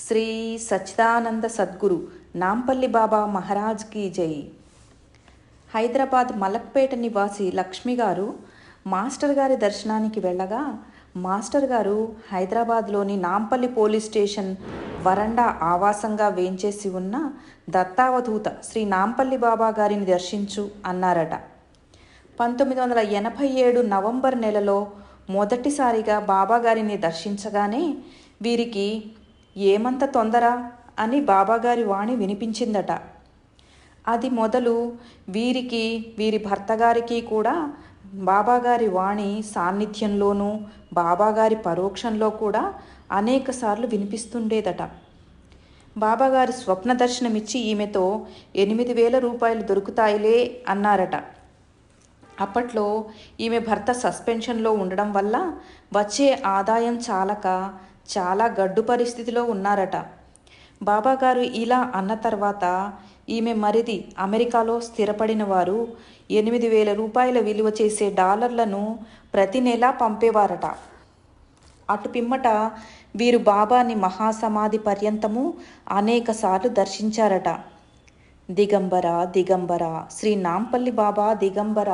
శ్రీ సచ్చిదానంద సద్గురు నాంపల్లి బాబా Maharaj key జై. హైదరాబాద్ మలక్పేట నివాసి లక్ష్మి గారు మాస్టర్ గారి దర్శనానికి వెళ్ళగా మాస్టర్ గారు హైదరాబాద్లోని నాంపల్లి పోలీస్ స్టేషన్ వరండా ఆవాసంగా వేంచేసి ఉన్న దత్తావధూత శ్రీ నాంపల్లి బాబా గారిని దర్శించు అన్నారట. 1987 నవంబర్ నెలలో మొదటిసారిగా బాబాగారిని దర్శించగానే వీరికి ఏమంత తొందర అని బాబాగారి వాణి వినిపించిందట. అది మొదలు వీరికి వీరి భర్తగారికి కూడా బాబాగారి వాణి సాన్నిధ్యంలోనూ బాబాగారి పరోక్షంలో కూడా అనేకసార్లు వినిపిస్తుండేదట. బాబాగారి స్వప్న దర్శనమిచ్చి ఈమెతో 8,000 రూపాయలు దొరుకుతాయిలే అన్నారట. అప్పట్లో ఈమె భర్త సస్పెన్షన్లో ఉండడం వల్ల వచ్చే ఆదాయం చాలక చాలా గడ్డు పరిస్థితిలో ఉన్నారట. బాబాగారు ఇలా అన్న తర్వాత ఈమె మరిది అమెరికాలో స్థిరపడిన వారు 8,000 రూపాయల విలువ చేసే డాలర్లను ప్రతి నెలా పంపేవారట. అటు పిమ్మట వీరు బాబాని మహాసమాధి పర్యంతము అనేకసార్లు దర్శించారట. దిగంబర దిగంబర శ్రీ నాంపల్లి బాబా దిగంబర